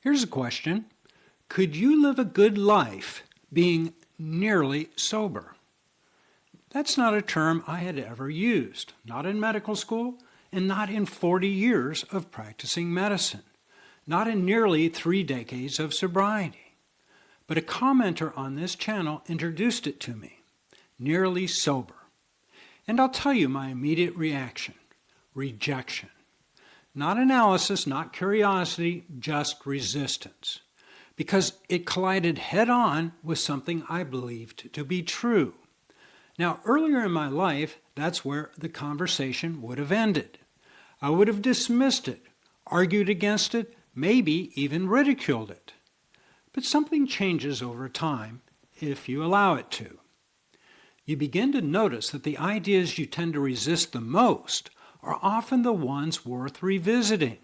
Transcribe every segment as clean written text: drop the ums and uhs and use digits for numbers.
Here's a question. Could you live a good life being nearly sober? That's not a term I had ever used, not in medical school, and not in 40 years of practicing medicine, not in nearly 3 decades of sobriety. But a commenter on this channel introduced it to me, nearly sober. And I'll tell you my immediate reaction, rejection. Not analysis, not curiosity, just resistance. Because it collided head-on with something I believed to be true. Now, earlier in my life, that's where the conversation would have ended. I would have dismissed it, argued against it, maybe even ridiculed it. But something changes over time if you allow it to. You begin to notice that the ideas you tend to resist the most are often the ones worth revisiting.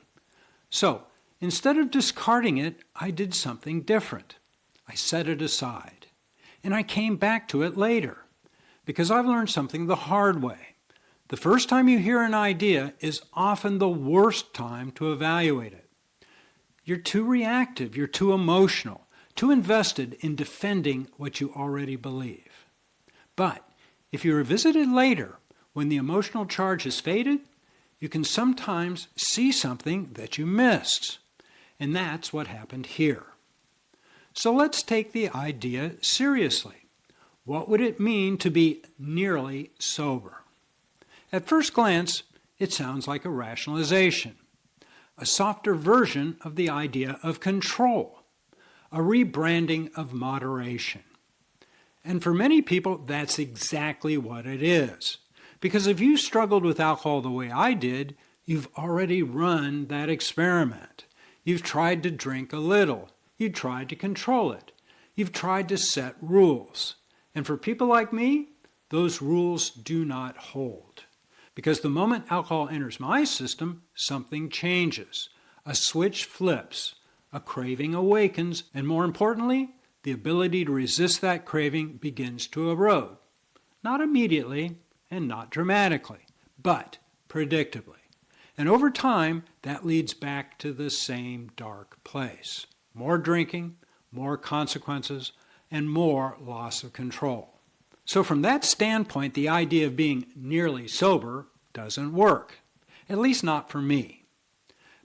So, instead of discarding it, I did something different. I set it aside. And I came back to it later, because I've learned something the hard way. The first time you hear an idea is often the worst time to evaluate it. You're too reactive, you're too emotional, too invested in defending what you already believe. But if you revisit it later, when the emotional charge has faded, you can sometimes see something that you missed. And that's what happened here. So let's take the idea seriously. What would it mean to be nearly sober? At first glance, it sounds like a rationalization, a softer version of the idea of control, a rebranding of moderation. And for many people, that's exactly what it is. Because if you struggled with alcohol the way I did, you've already run that experiment. You've tried to drink a little. You've tried to control it. You've tried to set rules. And for people like me, those rules do not hold. Because the moment alcohol enters my system, something changes. A switch flips. A craving awakens. And more importantly, the ability to resist that craving begins to erode. Not immediately and not dramatically, but predictably. And over time, that leads back to the same dark place. More drinking, more consequences, and more loss of control. So from that standpoint, the idea of being nearly sober doesn't work, at least not for me.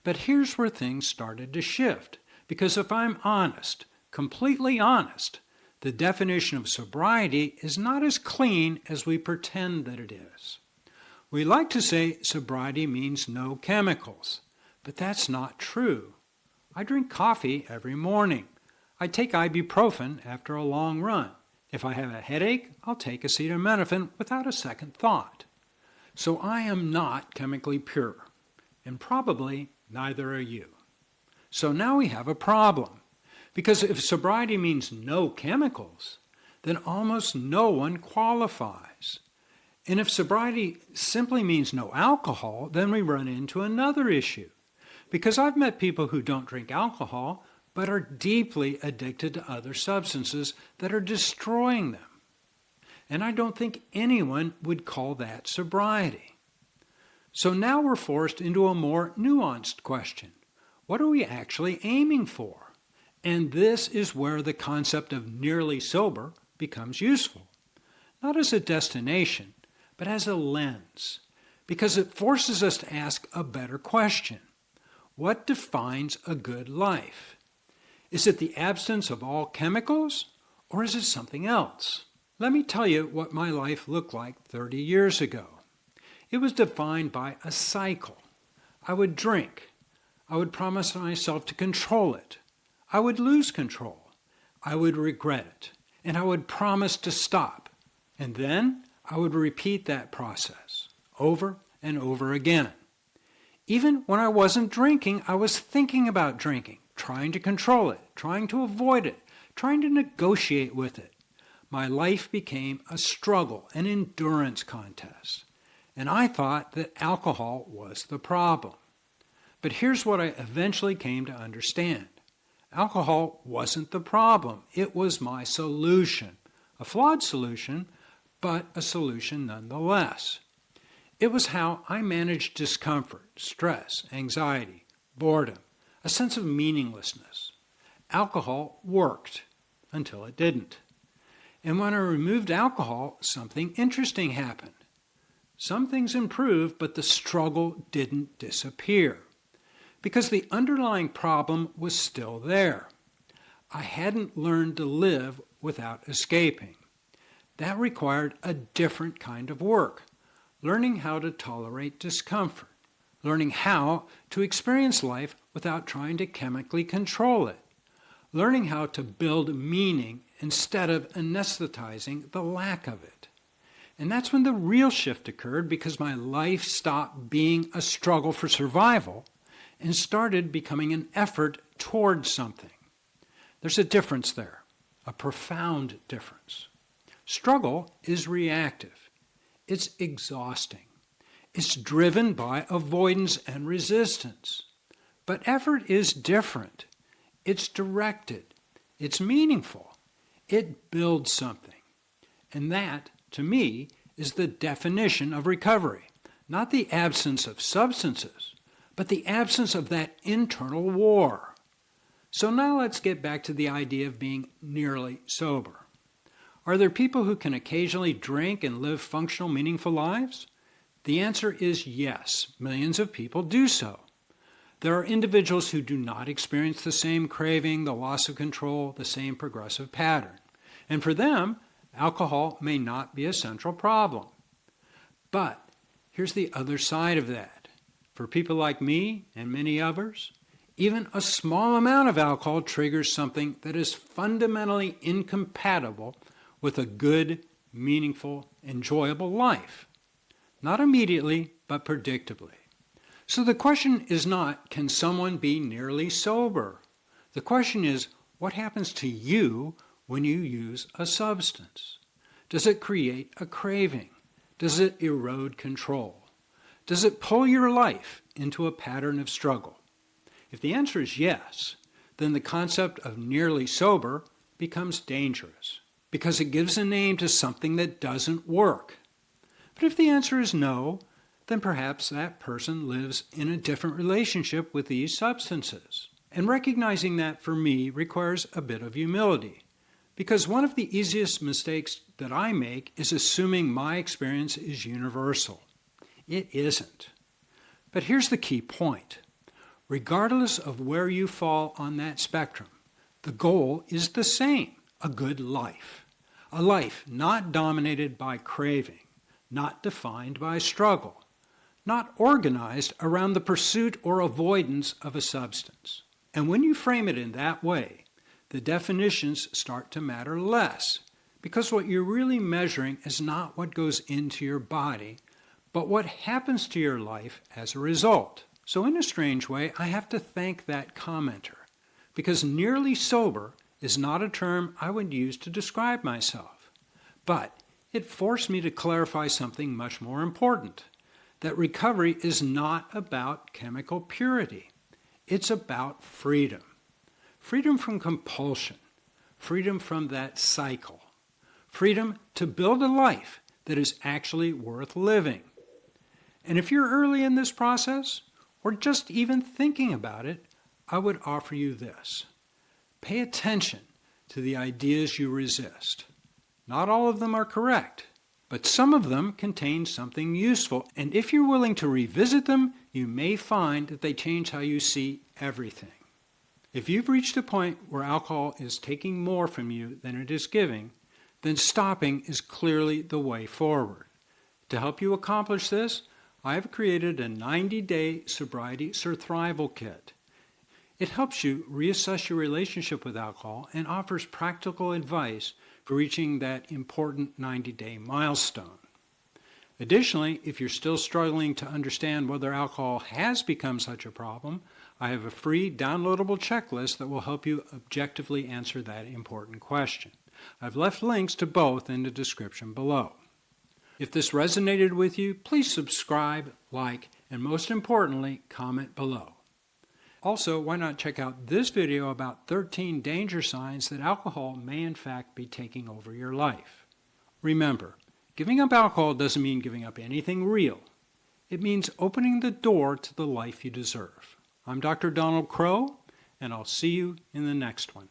But here's where things started to shift, because if I'm honest, completely honest, the definition of sobriety is not as clean as we pretend that it is. We like to say sobriety means no chemicals, but that's not true. I drink coffee every morning. I take ibuprofen after a long run. If I have a headache, I'll take acetaminophen without a second thought. So I am not chemically pure, and probably neither are you. So now we have a problem. Because if sobriety means no chemicals, then almost no one qualifies. And if sobriety simply means no alcohol, then we run into another issue. Because I've met people who don't drink alcohol, but are deeply addicted to other substances that are destroying them. And I don't think anyone would call that sobriety. So now we're forced into a more nuanced question. What are we actually aiming for? And this is where the concept of nearly sober becomes useful. Not as a destination, but as a lens. Because it forces us to ask a better question. What defines a good life? Is it the absence of all chemicals, or is it something else? Let me tell you what my life looked like 30 years ago. It was defined by a cycle. I would drink. I would promise myself to control it. I would lose control. I would regret it. And I would promise to stop. And then I would repeat that process over and over again. Even when I wasn't drinking, I was thinking about drinking, trying to control it, trying to avoid it, trying to negotiate with it. My life became a struggle, an endurance contest. And I thought that alcohol was the problem. But here's what I eventually came to understand. Alcohol wasn't the problem. It was my solution. A flawed solution, but a solution nonetheless. It was how I managed discomfort, stress, anxiety, boredom. a sense of meaninglessness. Alcohol worked until it didn't. And when I removed alcohol, something interesting happened. Some things improved, but the struggle didn't disappear because the underlying problem was still there. I hadn't learned to live without escaping. That required a different kind of work, learning how to tolerate discomfort, learning how to experience life without trying to chemically control it, learning how to build meaning instead of anesthetizing the lack of it. And that's when the real shift occurred, because my life stopped being a struggle for survival and started becoming an effort towards something. There's a difference there, a profound difference. Struggle is reactive. It's exhausting. It's driven by avoidance and resistance. But effort is different. It's directed. It's meaningful. It builds something. And that, to me, is the definition of recovery. Not the absence of substances, but the absence of that internal war. So now let's get back to the idea of being nearly sober. Are there people who can occasionally drink and live functional, meaningful lives? The answer is yes. Millions of people do so. There are individuals who do not experience the same craving, the loss of control, the same progressive pattern. And for them, alcohol may not be a central problem. But here's the other side of that. For people like me and many others, even a small amount of alcohol triggers something that is fundamentally incompatible with a good, meaningful, enjoyable life. Not immediately, but predictably. So the question is not, can someone be nearly sober? The question is, what happens to you when you use a substance? Does it create a craving? Does it erode control? Does it pull your life into a pattern of struggle? If the answer is yes, then the concept of nearly sober becomes dangerous because it gives a name to something that doesn't work. But if the answer is no, then perhaps that person lives in a different relationship with these substances. And recognizing that, for me, requires a bit of humility. Because one of the easiest mistakes that I make is assuming my experience is universal. It isn't. But here's the key point. Regardless of where you fall on that spectrum, the goal is the same, a good life. A life not dominated by craving, not defined by struggle, not organized around the pursuit or avoidance of a substance. And when you frame it in that way, the definitions start to matter less, because what you're really measuring is not what goes into your body, but what happens to your life as a result. So in a strange way, I have to thank that commenter, because nearly sober is not a term I would use to describe myself. But it forced me to clarify something much more important, that recovery is not about chemical purity. It's about freedom. Freedom from compulsion. Freedom from that cycle. Freedom to build a life that is actually worth living. And if you're early in this process, or just even thinking about it, I would offer you this. Pay attention to the ideas you resist. Not all of them are correct, but some of them contain something useful, and if you're willing to revisit them, you may find that they change how you see everything. If you've reached a point where alcohol is taking more from you than it is giving, then stopping is clearly the way forward. To help you accomplish this, I have created a 90-day sobriety survival kit. It helps you reassess your relationship with alcohol and offers practical advice for reaching that important 90-day milestone. Additionally, if you're still struggling to understand whether alcohol has become such a problem, I have a free downloadable checklist that will help you objectively answer that important question. I've left links to both in the description below. If this resonated with you, please subscribe, like, and most importantly, comment below. Also, why not check out this video about 13 danger signs that alcohol may in fact be taking over your life. Remember, giving up alcohol doesn't mean giving up anything real. It means opening the door to the life you deserve. I'm Dr. Donald Crow, and I'll see you in the next one.